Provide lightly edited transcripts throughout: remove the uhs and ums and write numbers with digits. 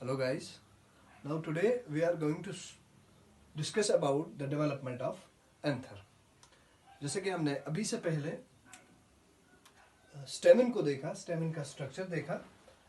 Hello guys. Now today we are going to discuss about the development of anther. जैसे कि हमने अभी से पहले स्टेमिन को देखा, स्टेमिन का स्ट्रक्चर देखा।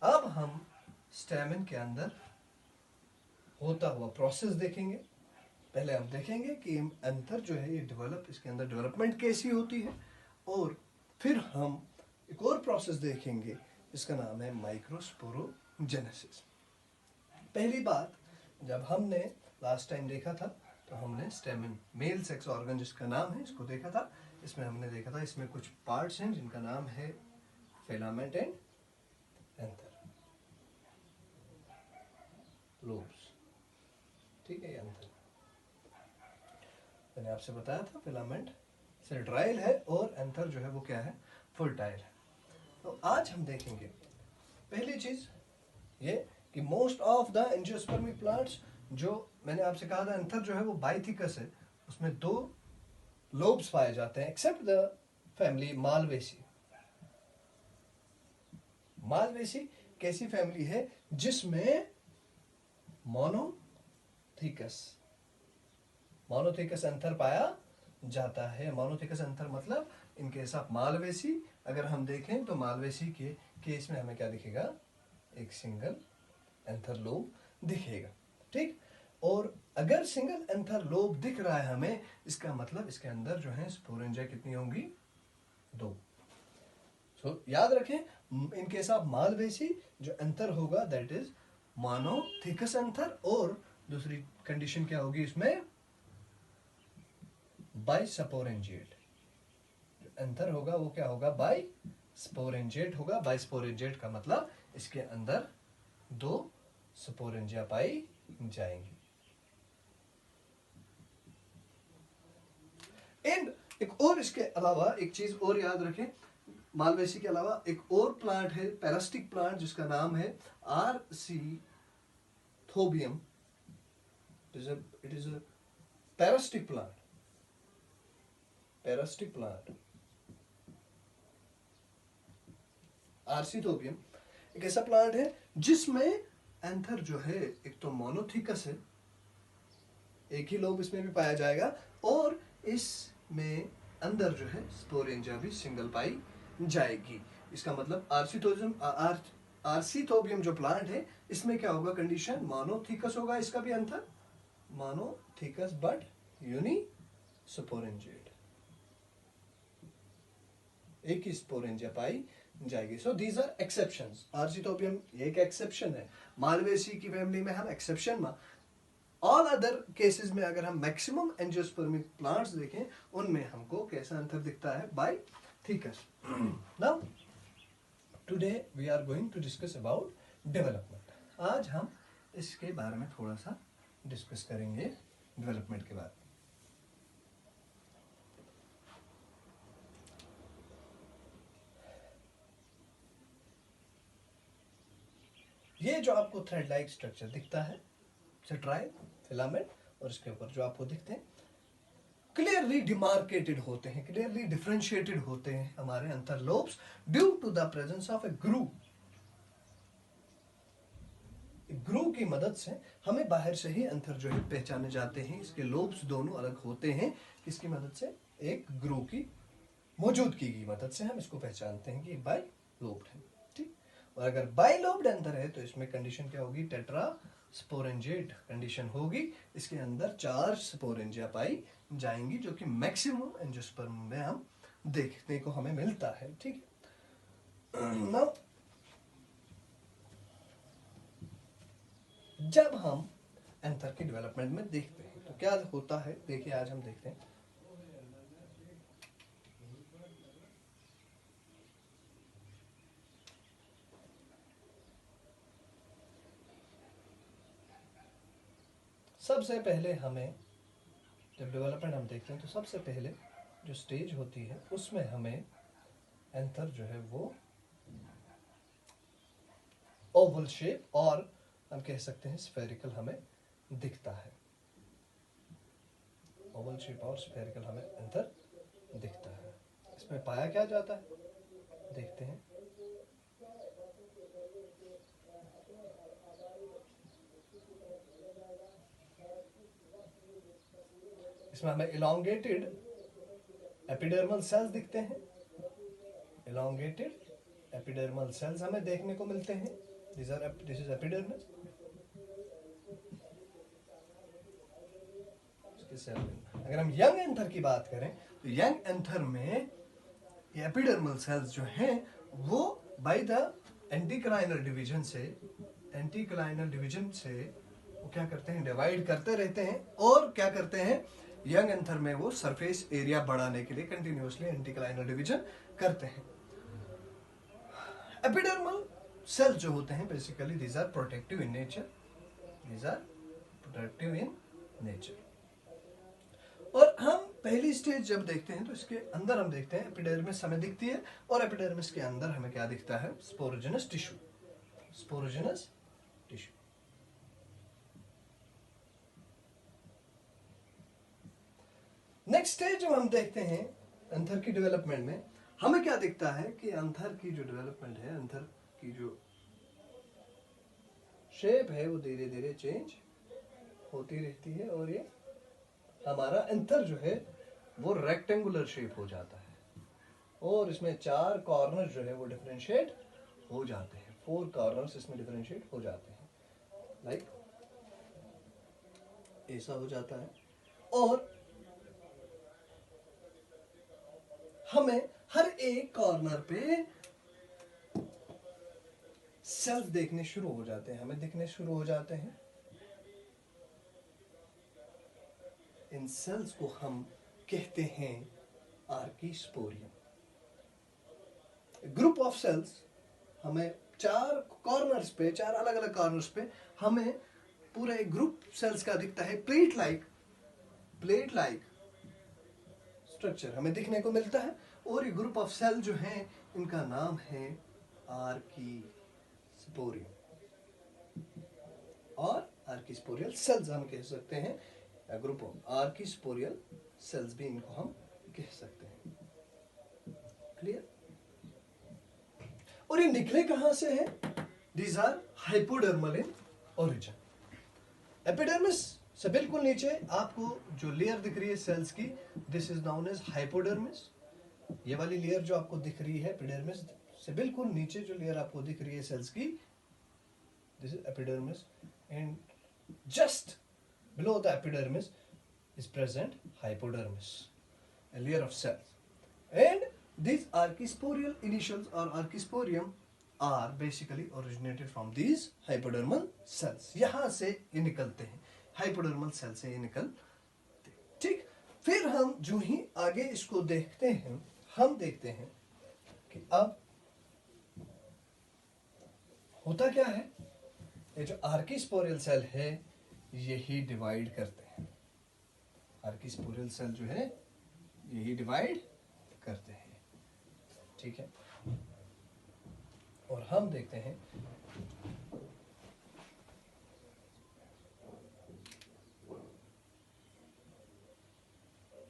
अब हम स्टेमिन के अंदर होता हुआ प्रोसेस देखेंगे। पहले हम देखेंगे कि anther जो है ये डेवलप, इसके अंदर डेवलपमेंट कैसी होती है, और फिर हम एक और प्रोसेस देखेंगे जिसका नाम है माइक्रोस्पोरोजेनेसिस। पहली बात, जब हमने लास्ट टाइम देखा था तो हमने स्टेमिन, मेल सेक्स ऑर्गन जिसका नाम है, इसको देखा था। इसमें हमने देखा था इसमें कुछ पार्ट्स हैं जिनका नाम है फिलामेंट एंड एंथर लोब्स। ठीक है, ये एंथर मैंने आपसे बताया था, फिलामेंट सेंट्राइल है और एंथर जो है वो क्या है, फर्टाइल है। तो आज हम देखेंगे पहली चीज ये कि most of the angiospermic plants, जो मैंने आपसे कहा था एंथर जो है वो बाइथिकस है, उसमें 2 लोब्स पाए जाते हैं except the family Malvaceae. Malvaceae कैसी फैमिली है जिसमें मोनोथिकस एंथर पाया जाता है। मोनोथिकस एंथर मतलब इन केस ऑफ मालवेसी, अगर हम देखें तो मालवेसी के केस में हमें क्या दिखेगा, एक सिंगल एंथर लोब दिखेगा। ठीक, और अगर सिंगल एंथर लोब दिख रहा है हमें, इसका मतलब इसके अंदर जो है स्पोरेंजिया कितनी होंगी, 2। सो याद रखें, इन केस ऑफ मालवेसी जो एंथर होगा दैट इज मोनोथिकस एंथर, और दूसरी कंडीशन क्या होगी इसमें, बाइस्पोरेंजिएट। जो एंथर होगा वो क्या होगा, बाइस्पोरेंजिएट होगा। बाइस्पोरेंजिएट का मतलब इसके अंदर 2 स्पोरेंजिया पाई जाएंगी। एंड एक और इसके अलावा एक चीज और याद रखें, मालवेसी के अलावा एक और प्लांट है, पैरासिटिक प्लांट, जिसका नाम है Arceuthobium. It is a parasitic plant. Arceuthobium एक ऐसा प्लांट है जिसमें एंथर जो है एक तो मोनोथिकस है, एक ही लोब इसमें भी पाया जाएगा, और इसमें अंदर जो है स्पोरेंजिया भी सिंगल पाई जाएगी। इसका मतलब आर्सीथोबियम जो प्लांट है इसमें क्या होगा, कंडीशन मोनोथिकस होगा, इसका भी एंथर मोनोथिकस बट यूनिस्पोरेंजिएट, एक ही स्पोरेंजिया पाई जाएगी। So these are exceptions. Arceuthobium एक एक्सेप्शन है, मालवेसी की फैमिली में हम एक्सेप्शन में। ऑल अदर केसेस में अगर हम मैक्सिमम एंजियोस्पर्मिक प्लांट्स देखें, उनमें हमको कैसा अंतर दिखता है, bithecous. Now today we are going to discuss about development. आज हम इसके बारे में थोड़ा सा डिस्कस करेंगे, डेवलपमेंट के बारे में। ये जो आपको थ्रेड लाइक स्ट्रक्चर दिखता है, सेंट्राइल, फिलामेंट, और इसके ऊपर जो आपको दिखते हैं, क्लियरली डिमार्केटेड होते हैं, क्लियरली डिफरेंशिएटेड होते हैं हमारे अंतर lobes due to the presence of a groove. Groove की मदद से हमें बाहर से ही अंतर जो है पहचाने जाते हैं। इसके लोब्स दोनों अलग होते हैं, किसकी मदद से, एक ग्रूव की मौजूदगी की मदद से हम इसको पहचानते हैं कि बाई लोब्ड है। ठीक, और अगर बाई लोब्ड अंतर है तो इसमें कंडीशन क्या होगी, टेट्रा स्पोरेंजिएट कंडीशन होगी। इसके अंदर 4 स्पोरेंजिया पाई जाएंगी, जो कि मैक्सिमम एंजियोस्पर्म में हम देखने को हमें मिलता है। ठीक है, नाउ जब हम एंथर की डेवलपमेंट में देखते हैं तो क्या होता है, देखिए आज हम देखते हैं। सबसे पहले हमें जब डेवलपमेंट हम देखते हैं तो सबसे पहले जो स्टेज होती है उसमें हमें एंथर जो है वो ओवल शेप, और हम कह सकते हैं स्फेरिकल हमें दिखता है। ओवल शेप और स्फेरिकल हमें एंथर दिखता है। इसमें पाया क्या जाता है, देखते हैं। इसमें हमें इलोंगेटेड एपिडर्मल सेल्स दिखते हैं, इलोंगेटेड एपिडर्मल सेल्स हमें देखने को मिलते हैं। This is epidermis. अगर हम यंग एंथर की बात करें तो यंग एंथर में ये एपिडर्मल सेल्स जो हैं वो बाय द एंटीक्लाइनल डिवीजन से वो क्या करते हैं, डिवाइड करते रहते हैं और क्या करते हैं, यंग एंथर में वो सरफेस एरिया बढ़ाने के लिए कंटिन्यूअसली एंटीक्लाइनल डिवीजन करते हैं। एपिडर्मल सेल्स जो होते हैं basically these are protective in nature. और हम पहली स्टेज जब देखते हैं तो इसके अंदर हम देखते हैं एपिडर्मिस हमें दिखती है और एपिडर्मिस के अंदर हमें क्या दिखता है, स्पोरोजेनस टिश्यू। नेक्स्ट स्टेज जब हम देखते हैं एंथर की डेवलपमेंट में, हमें क्या दिखता है कि एंथर की जो डेवलपमेंट है, एंथर की जो शेप है वो धीरे धीरे चेंज होती रहती है और ये हमारा एंथर जो है वो रेक्टेंगुलर शेप हो जाता है और इसमें 4 कॉर्नर जो है वो डिफरेंशिएट हो जाते हैं, 4 कॉर्नर्स इसमें डिफरेंशिएट हो जाते हैं, लाइक ऐसा हो जाता है। और हमें हर एक कॉर्नर पे सेल्स देखने शुरू हो जाते हैं, हमें दिखने शुरू हो जाते हैं। इन सेल्स को हम कहते हैं आर्कीस्पोरियम। ग्रुप ऑफ सेल्स हमें 4 कॉर्नर्स पे, 4 अलग अलग कॉर्नर्स पे हमें पूरा एक ग्रुप सेल्स का दिखता है, प्लेट लाइक स्ट्रक्चर हमें दिखने को मिलता है। और ये ग्रुप ऑफ सेल जो हैं इनका नाम है आर्कीस्पोरियम और आर्कीस्पोरियल सेल्स हम कह सकते हैं, ग्रुप ऑफ आर्कीस्पोरियल सेल्स भी इनको हम कह सकते हैं। क्लियर? और ये निकले कहां से हैं? These are hypodermal in origin. Epidermis से बिल्कुल नीचे आपको जो लेयर दिख रही है सेल्स की, this is known as hypodermis. ये वाली लेयर जो आपको दिख रही है एपिडर्मिस से बिल्कुल नीचे जो लेयर आपको दिख रही है सेल्स की, this is epidermis. And just below the epidermis is present hypodermis, a layer of cells. And these archisporial initials or archisporium are basically originated from these hypodermal cells. यहाँ से ये निकलते हैं, hypodermal cells से ये निकलते हैं। ठीक, फिर हम जो ही आगे इसको देखते हैं, हम देखते हैं कि अब होता क्या है, ये जो आर्कीस्पोरियल सेल है यही डिवाइड करते हैं। आर्कीस्पोरियल सेल जो है यही डिवाइड करते हैं, ठीक है। और हम देखते हैं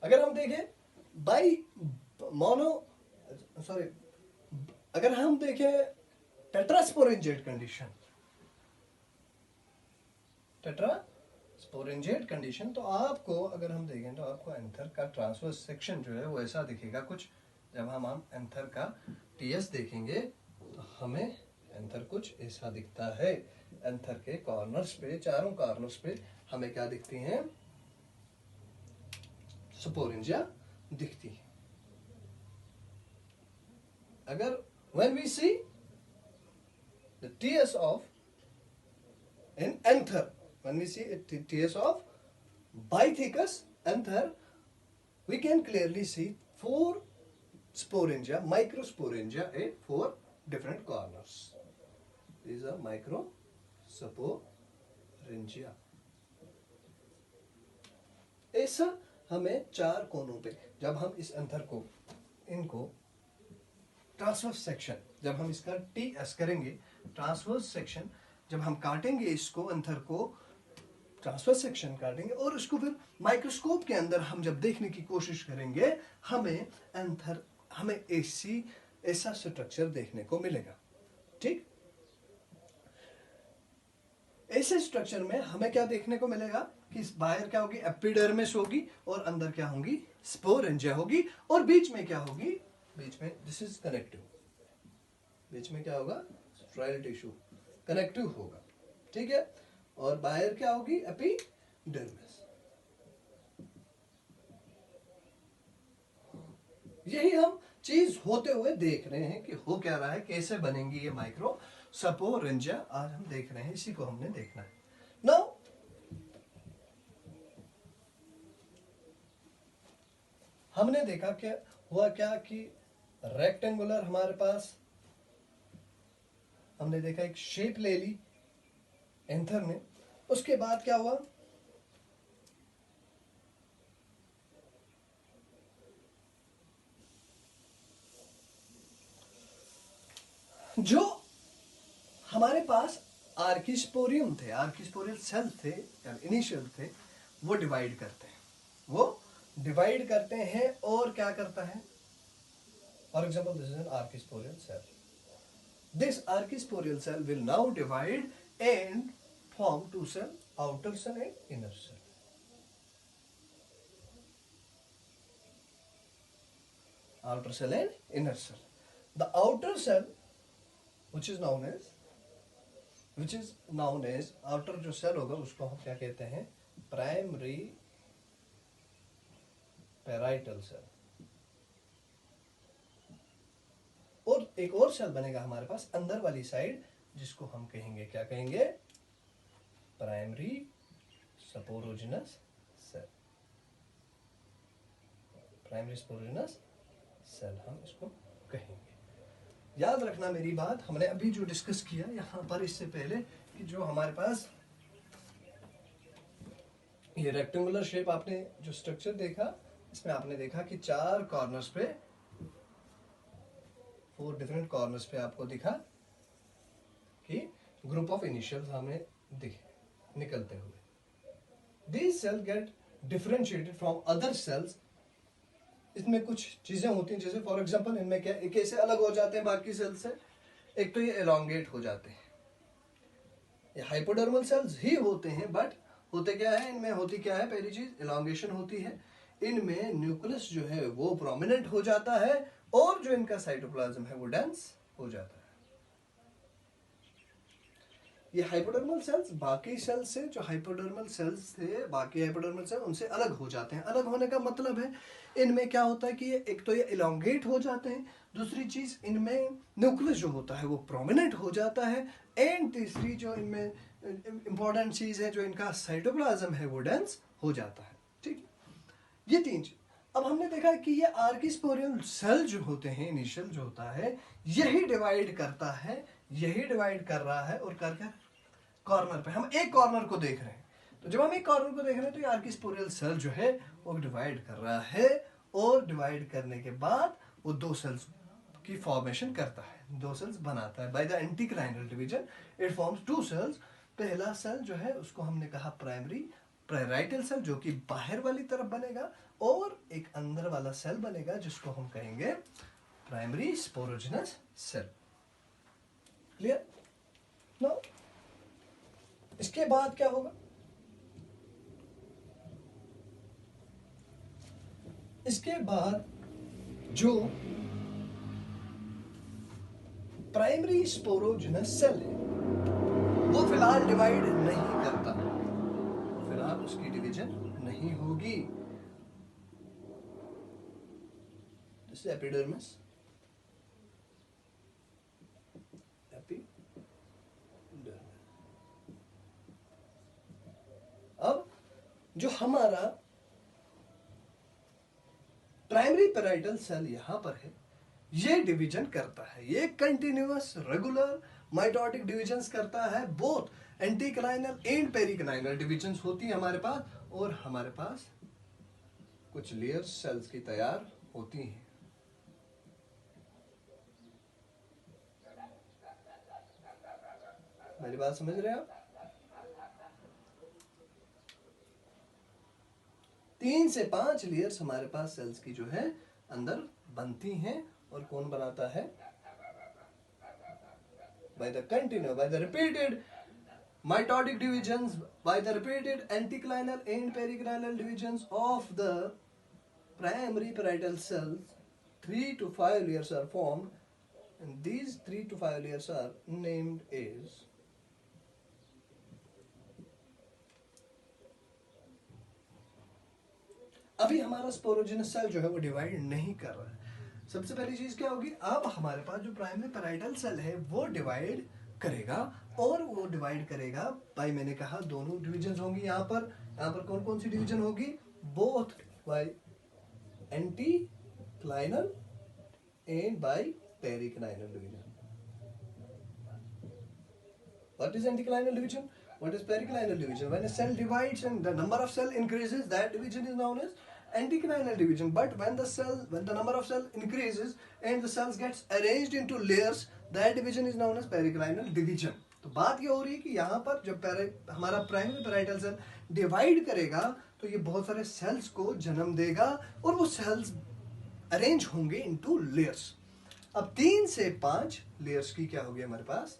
अगर हम देखें अगर हम देखें टेट्रास्पोरेंजिएट कंडीशन, तो आपको अगर हम देखें तो आपको एंथर का ट्रांसवर्स सेक्शन जो है वो ऐसा दिखेगा कुछ। जब हम एंथर का टीएस देखेंगे तो हमें एंथर कुछ ऐसा दिखता है। एंथर के कॉर्नर्स पे, चारों कॉर्नर्स पे हमें क्या दिखती हैं, स्पोरेंजिया दिखती है। अगर when we see the TS of an anther, when we see a TS of Bythecus anther, we can clearly see 4 sporangia, microsporangia at 4 different corners. These are microsporangia. ऐसा हमें 4 कोनों पे, जब हम इस अंतर को, इनको ट्रांसवर्स सेक्शन, जब हम इसका टीएस करेंगे, ट्रांसवर्स सेक्शन जब हम काटेंगे इसको, अंतर को ट्रांसवर्स सेक्शन काटेंगे और उसको फिर माइक्रोस्कोप के अंदर हम जब देखने की कोशिश करेंगे, हमें ऐसा स्ट्रक्चर देखने को मिलेगा। ठीक, ऐसे स्ट्रक्चर में हमें क्या देखने को मिलेगा कि बाहर क्या होगी, एपिडर्मिस होगी, और अंदर क्या होगी, स्पोरेंजिया होगी, और बीच में क्या होगी, बीच में दिस इज कनेक्टिव, बीच में क्या होगा, स्ट्राइल टिश्यू कनेक्टिव होगा, ठीक है, और बाहर क्या होगी, एपिडर्मिस। यही हम चीज होते हुए देख रहे हैं कि हो क्या रहा है, कैसे बनेंगी ये माइक्रो स्पोरेंजिया, आज हम देख रहे हैं, इसी को हमने देखना है। नाउ हमने देखा क्या हुआ, क्या कि रेक्टेंगुलर हमारे पास हमने देखा एक शेप ले ली एंथर ने, उसके बाद क्या हुआ, जो हमारे पास आर्किस्पोरियम थे, आर्किस्पोरियल सेल थे या इनिशियल थे, वो डिवाइड करते हैं, वो डिवाइड करते हैं, और क्या करता है, for example this is an archesporial cell, this archesporial cell will now divide and form two cell, outer cell and inner cell. Outer cell and inner cell. The outer cell, which is known as outer जो cell होगा उसको हम क्या कहते हैं, primary parietal cell, और एक और सेल बनेगा हमारे पास अंदर वाली साइड, जिसको हम कहेंगे, क्या कहेंगे, primary sporogenous cell, primary sporogenous cell हम इसको कहेंगे। याद रखना मेरी बात, हमने अभी जो डिस्कस किया यहां पर इससे पहले, कि जो हमारे पास ये रेक्टेंगुलर शेप आपने जो स्ट्रक्चर देखा, इसमें आपने देखा कि 4 कॉर्नर्स पे, 4 डिफरेंट कॉर्नर्स पे आपको दिखा कि ग्रुप ऑफ इनिशियल्स हमें दिखे निकलते हुए। These cells get differentiated from other cells. इसमें कुछ चीजें होती हैं, जैसे फॉर एग्जांपल इनमें क्या, एक कैसे अलग हो जाते हैं बाकी सेल से, एक तो ये एलोंगेट हो जाते हैं, ये हाइपोडर्मल सेल्स ही होते हैं, बट होते क्या है इनमें, होती क्या है, पहली चीज एलोंगेशन होती है, इनमें न्यूक्लियस जो है वो प्रोमिनेंट हो जाता है, और जो इनका साइटोप्लाज्म है वो डेंस हो जाता है। ये हाइपोडर्मल सेल्स बाकी सेल्स से, जो हाइपोडर्मल सेल्स थे बाकी हाइपोडर्मल सेल, उनसे अलग हो जाते हैं। अलग होने का मतलब है इनमें क्या होता है कि ये एक तो ये इलोंगेट हो जाते हैं, दूसरी चीज इनमें न्यूक्लियस जो होता है वो प्रोमिनेंट हो जाता है, एंड तीसरी जो इनमें इंपॉर्टेंट चीज है, जो इनका साइटोप्लाज्म है वो डेंस हो जाता है, ठीक, ये 3 चीज। अब हमने देखा कि ये आर्किस्पोरियल सेल जो होते हैं, इनिशियल जो होता है, यही डिवाइड करता है, यही डिवाइड कर रहा है, और कर कॉर्नर पे, हम एक कॉर्नर को देख रहे हैं, तो जब हम एक कॉर्नर को देख रहे हैं तो ये आर्किस्पोरियल सेल जो है वो डिवाइड कर रहा है, और डिवाइड करने के बाद वो 2 सेल्स की फॉर्मेशन करता है, 2 सेल्स बनाता है। By the anticlinal division it forms 2 cells. पहला सेल जो है उसको हमने कहा प्राइमरी पैराइटल सेल, जो कि बाहर वाली तरफ बनेगा, और एक अंदर वाला सेल बनेगा जिसको हम कहेंगे primary sporogenous cell. Clear? Now इसके बाद क्या होगा, इसके बाद जो प्राइमरी स्पोरोजिनस सेल है वो फिलहाल डिवाइड नहीं करता, फिलहाल उसकी डिवीजन नहीं होगी। दिस इज एपिडर्मिस, अब जो हमारा प्राइमरी पैराइटल सेल यहां पर है, ये डिवीजन करता है, ये कंटिन्यूअस रेगुलर माइटोटिक डिविजन्स करता है, बोथ एंटीक्लाइनल एंड पेरिक्लाइनल डिविजन्स होती है हमारे पास, और हमारे पास कुछ लेयर सेल्स की तैयार होती हैं। मेरी बात समझ रहे हैं आप? 3 से 5 लेयर्स हमारे पास सेल्स की जो है अंदर बनती हैं, और कौन बनाता है, by the continue, by the repeated mitotic divisions by the repeated anticlinal and periclinal divisions of the primary parietal cells, 3 to 5 layers are formed, and these 3 to 5 layers are named as अभी हमारा sporogenous cell जो है वो divide नहीं कर रहा है। सबसे पहली चीज क्या होगी, अब हमारे पास जो प्राइमरी पैराइटल सेल है वो डिवाइड करेगा, और वो डिवाइड करेगा बाय, मैंने कहा दोनों डिविजन होंगी। यहाँ पर कौन कौन सी डिवीजन होगी, both by anticlinal and by periclinal division. What is anticlinal division? What is periclinal division? When a cell divides and the number of cell increases, that division is known as anticlinal division. But when the number of cell increases and the cells gets arranged into layers, that division is known as periclinal division. तो बात ये हो रही है कि यहाँ पर जब हमारा प्राइमरी पैराइटल सेल डिवाइड करेगा तो ये बहुत सारे सेल्स को जन्म देगा और वो सेल्स अरेंज होंगे इनटू लेयर्स। अब 3 से 5 लेयर्स की क्या होगी हमारे पास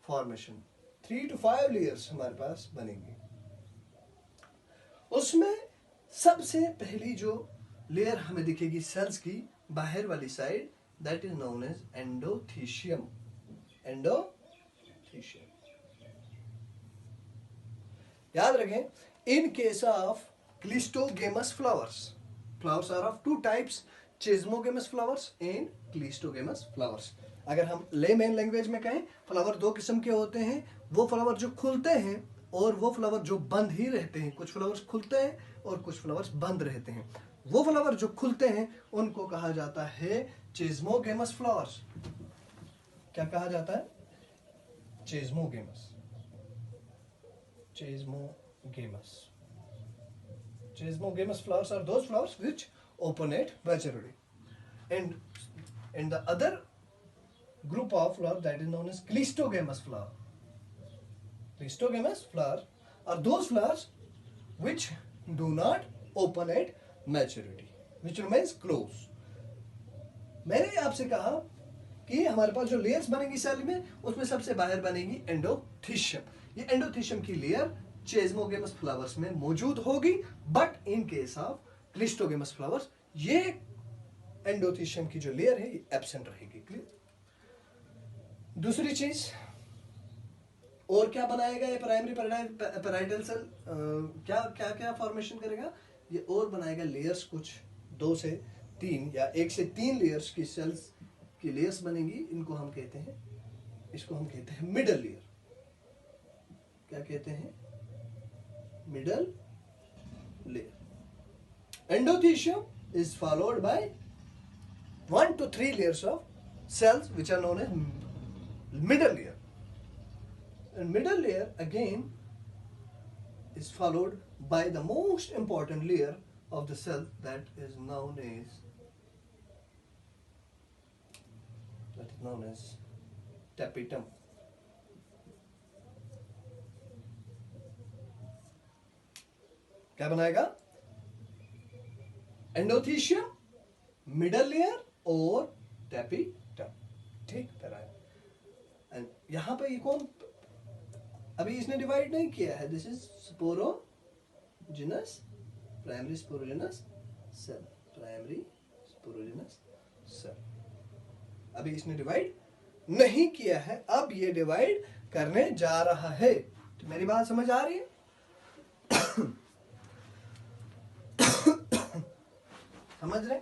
फॉर्मेशन, 3 to 5 लेयर्स हमारे पास बनेंगी। उसमें सबसे पहली जो लेयर हमें दिखेगी सेल्स की बाहर वाली side, that is known as endothecium. Endothecium याद रखें, in case of cleistogamous flowers are of 2 types, chasmogamous flowers and cleistogamous flowers. अगर हम लेमैन लैंग्वेज में कहें, फ्लावर 2 किस्म के होते हैं, वो फ्लावर जो खुलते हैं और वो फ्लावर जो बंद ही रहते हैं। कुछ फ्लावर्स खुलते हैं और कुछ फ्लावर्स बंद रहते हैं। वो फ्लावर जो खुलते हैं उनको कहा जाता है चेस्मोगेमस फ्लावर्स। क्या कहा जाता है, chasmogamous. Chesmogamous flowers are those flowers which open at maturity, and the other group of flowers that is known as cleistogamous flower. Cleistogamous flowers are those flowers which do not open at maturity, which remains closed. मैंने आपसे कहा कि हमारे पास जो layers बनेंगी cell में, उसमें सबसे बाहर बनेगी एंडोथीशियम। ये एंडोथीशियम की लेयर चेस्मोगेमस फ्लावर्स में मौजूद होगी, but in case of cleistogamous flowers ये एंडोथीशियम की जो लेयर है ये एब्सेंट रहेगी। क्लियर। दूसरी चीज और क्या बनाएगा ये प्राइमरी पैराइटल सेल, क्या क्या क्या फॉर्मेशन करेगा, ये और बनाएगा लेयर्स, कुछ 2 से 3 या 1 से 3 लेयर्स की सेल्स की लेयर्स बनेंगी। इनको हम कहते हैं, इसको हम कहते हैं मिडल लेयर। क्या कहते हैं, middle layer. Endothecium is followed by 1 to 3 layers of cells which are known as middle layer, and middle layer again is followed by the most important layer of the cell that is known as tapetum. क्या बनाएगा, endothecium, middle layer और tapetum. ठीक है। And यहां पे ये कौन, अभी इसने डिवाइड नहीं किया है, this is sporogenous, primary sporogenous cell, primary sporogenous cell. अभी इसने डिवाइड नहीं किया है, अब ये डिवाइड करने जा रहा है। तो मेरी बात समझ आ रही है? समझ रहे?